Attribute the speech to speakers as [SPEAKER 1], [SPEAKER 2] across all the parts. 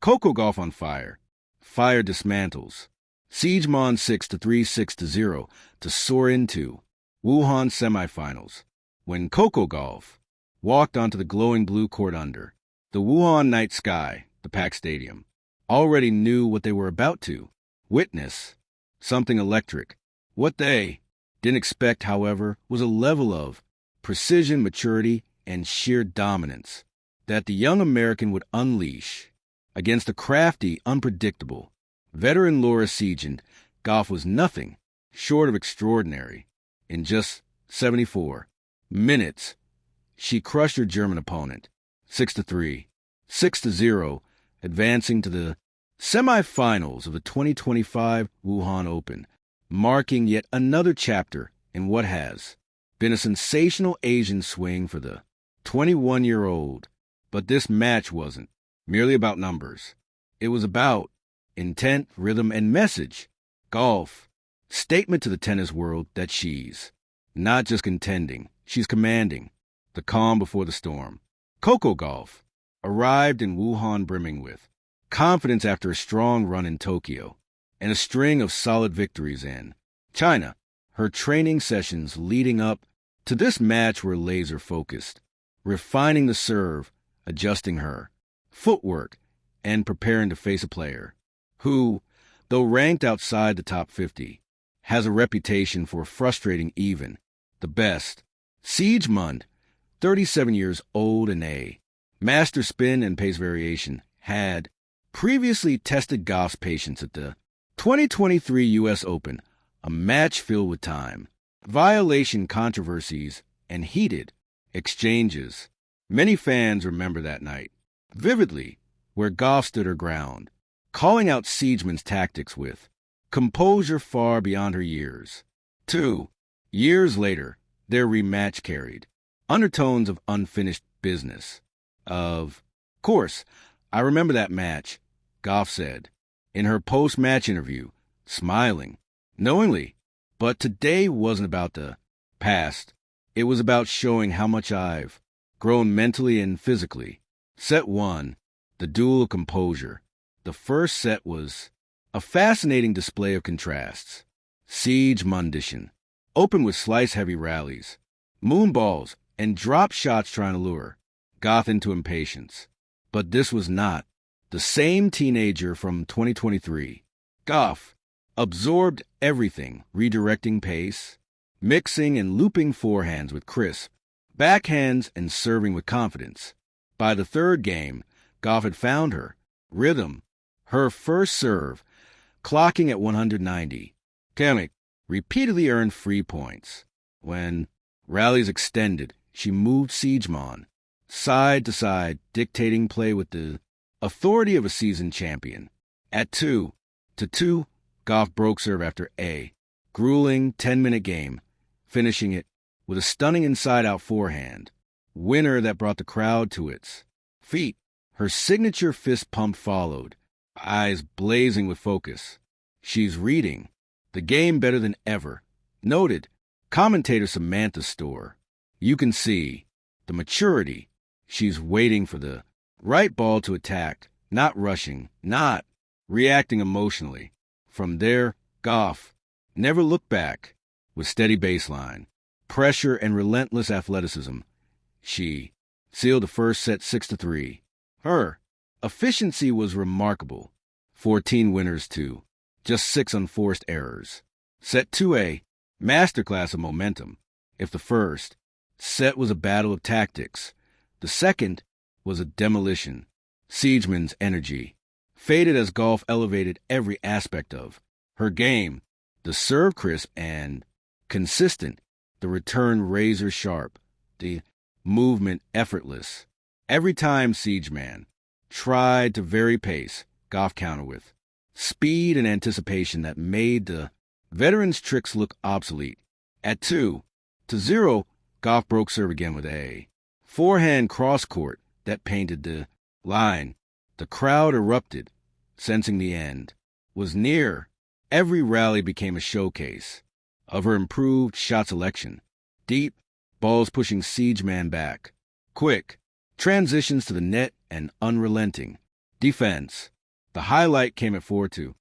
[SPEAKER 1] Coco Gauff on fire. Fire dismantles. Siegemund 6-3, 6-0 to soar into Wuhan Semifinals. When Coco Gauff walked onto the glowing blue court under the Wuhan night sky, the packed stadium already knew what they were about to witness, something electric. What they didn't expect, however, was a level of precision, maturity, and sheer dominance that the young American would unleash against the crafty, unpredictable veteran Laura Siegemund. Gauff was nothing short of extraordinary. In just 74 minutes, she crushed her German opponent, 6-3, 6-0, advancing to the semifinals of the 2025 Wuhan Open, marking yet another chapter in what has been a sensational Asian swing for the 21-year-old. But this match wasn't merely about numbers. It was about intent, rhythm, and message. Gauff, statement to the tennis world that she's not just contending, she's commanding the calm before the storm. Coco Gauff arrived in Wuhan brimming with confidence after a strong run in Tokyo and a string of solid victories in China. Her training sessions leading up to this match were laser-focused, refining the serve, adjusting her footwork, and preparing to face a player who, though ranked outside the top 50, has a reputation for frustrating even the best. Siegemund, 37 years old and a master spin and pace variation, had previously tested Gauff's patience at the 2023 U.S. Open, a match filled with time, violation controversies, and heated exchanges. Many fans remember that night vividly, where Gauff stood her ground, calling out Siegemund's tactics with composure far beyond her years. 2 years later, their rematch carried undertones of unfinished business. Of course, I remember that match, Gauff said in her post-match interview, smiling knowingly. But today wasn't about the past. It was about showing how much I've grown mentally and physically. Set 1, the duel of composure. The first set was a fascinating display of contrasts. Siegemundition opened with slice-heavy rallies, moonballs, and drop shots trying to lure Gauff into impatience. But this was not the same teenager from 2023. Gauff absorbed everything, redirecting pace, mixing and looping forehands with crisp backhands, and serving with confidence. By the third game, Gauff had found her rhythm, her first serve, clocking at 190. Kamek repeatedly earned free points. When rallies extended, she moved Siegemund side to side, dictating play with the authority of a seasoned champion. At 2-2, Gauff broke serve after a grueling 10-minute game, finishing it with a stunning inside-out forehand winner that brought the crowd to its feet. Her signature fist pump followed, eyes blazing with focus. She's reading the game better than ever, noted commentator Samantha Storr. You can see the maturity. She's waiting for the right ball to attack, not rushing, not reacting emotionally. From there, Gauff never looked back. With steady baseline, pressure, and relentless athleticism, she sealed the first set 6-3. Her efficiency was remarkable. 14 winners to just 6 unforced errors. Set 2A, masterclass of momentum. If the first set was a battle of tactics, the second was a demolition. Siegemund's energy faded as Gauff elevated every aspect of her game. The serve crisp and consistent, the return razor sharp, the movement effortless. Every time Siegemund tried to vary pace, Gauff countered with speed and anticipation that made the veteran's tricks look obsolete. At 2-0, Gauff broke serve again with a forehand cross-court that painted the line. The crowd erupted, sensing the end was near. Every rally became a showcase of her improved shot selection. Deep balls pushing Siegemund back. Quick transitions to the net and unrelenting defense. The highlight came at 4-0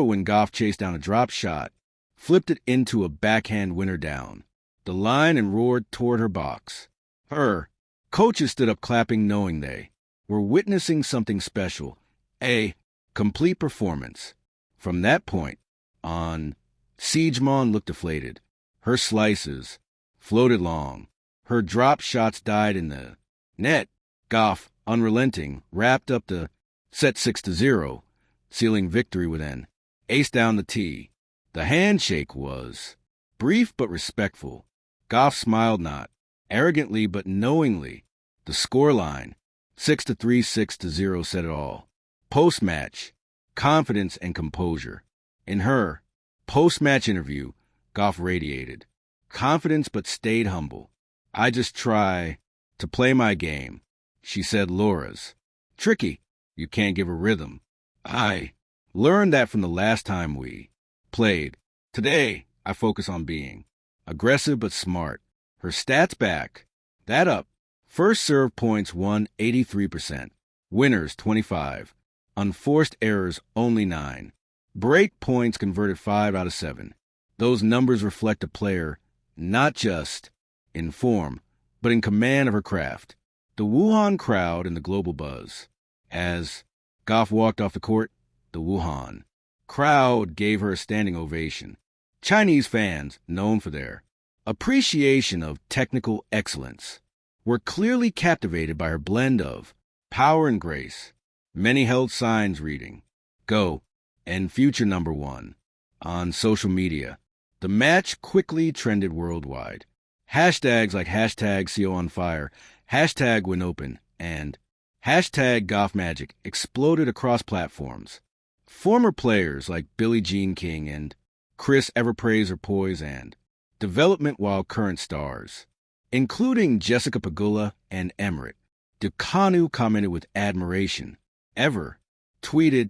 [SPEAKER 1] when Gauff chased down a drop shot, flipped it into a backhand winner down the line and roared toward her box. Her coaches stood up clapping, knowing they were witnessing something special, a complete performance. From that point on, Siegemund looked deflated. Her slices floated long. Her drop shots died in the net. Gauff, unrelenting, wrapped up the set 6-0, sealing victory with an ace down the tee. The handshake was brief but respectful. Gauff smiled not arrogantly but knowingly. The scoreline, 6-3, 6-0, said it all. Post-match, confidence and composure. In her post-match interview, Gauff radiated confidence but stayed humble. I just try to play my game, she said. Laura's tricky. You can't give a rhythm. I learned that from the last time we played. Today, I focus on being aggressive but smart. Her stats back that up. First serve points won 83%. Winners 25. Unforced errors only 9. Break points converted 5 out of 7. Those numbers reflect a player not just in form, but in command of her craft. The Wuhan crowd and the global buzz. As Gauff walked off the court, the Wuhan crowd gave her a standing ovation. Chinese fans, known for their appreciation of technical excellence, were clearly captivated by her blend of power and grace. Many held signs reading, "Go" and "Future #1" on social media. The match quickly trended worldwide. Hashtags like #COOnFire, #WinOpen, and #GauffMagic exploded across platforms. Former players like Billie Jean King and Chris Everpraise or Poise and development, while current stars, including Jessica Pegula and Emmerich Ducanu, commented with admiration. Ever tweeted,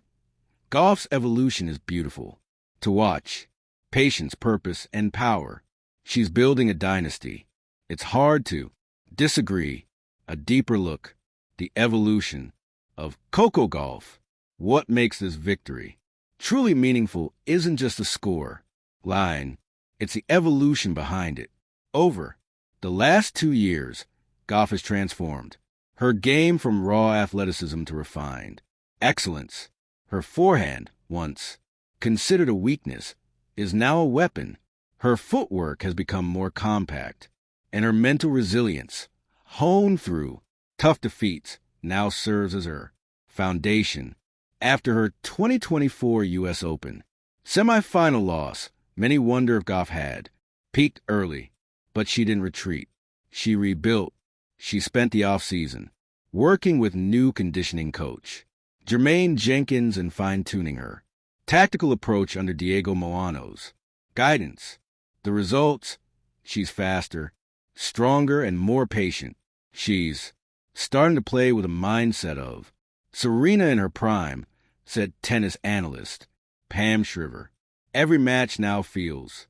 [SPEAKER 1] "Gauff's evolution is beautiful to watch. Patience, purpose, and power. She's building a dynasty. It's hard to disagree." A deeper look, the evolution of Coco Gauff. What makes this victory truly meaningful isn't just the score line, it's the evolution behind it. Over the last 2 years, Gauff has transformed her game from raw athleticism to refined excellence. Her forehand, once considered a weakness, is now a weapon. Her footwork has become more compact, and her mental resilience, honed through tough defeats, now serves as her foundation. After her 2024 U.S. Open semifinal loss, many wonder if Gauff had peaked early, but she didn't retreat. She rebuilt. She spent the offseason working with new conditioning coach Jermaine Jenkins and fine-tuning her tactical approach under Diego Moano's guidance. The results? She's faster, stronger, and more patient. She's starting to play with a mindset of Serena in her prime, said tennis analyst Pam Shriver. Every match now feels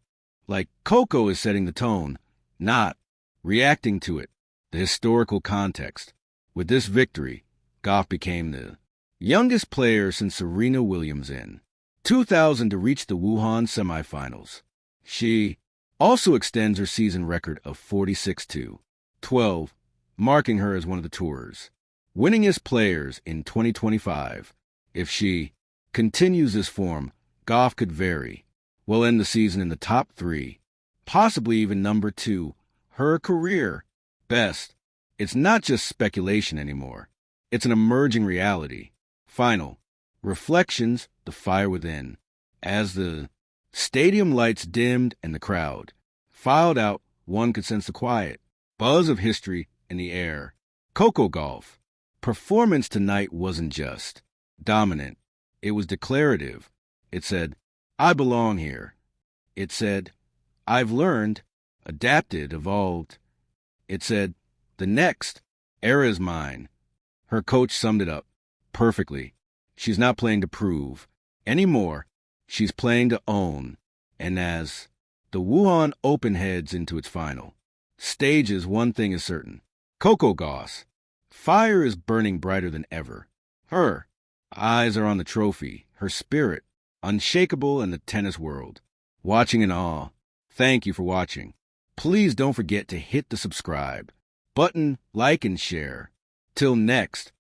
[SPEAKER 1] like Coco is setting the tone, not reacting to it. The historical context. With this victory, Gauff became the youngest player since Serena Williams in 2000 to reach the Wuhan semifinals. She also extends her season record of 46-12, marking her as one of the tour's winningest players in 2025. If she continues this form, Gauff could very well end the season in the top 3, possibly even number 2, her career best. It's not just speculation anymore. It's an emerging reality. Final reflections, the fire within. As the stadium lights dimmed and the crowd filed out, one could sense the quiet buzz of history in the air. Coco Gauff performance tonight wasn't just dominant. It was declarative. It said, "I belong here." It said, "I've learned, adapted, evolved." It said, "The next era is mine." Her coach summed it up perfectly. She's not playing to prove anymore. She's playing to own. And as the Wuhan Open heads into its final stages, one thing is certain. Coco Gauff's fire is burning brighter than ever. Her Eyes are on the trophy, her spirit, unshakable in the tennis world. Watching in awe. Thank you for watching. Please don't forget to hit the subscribe button, like, and share. Till next,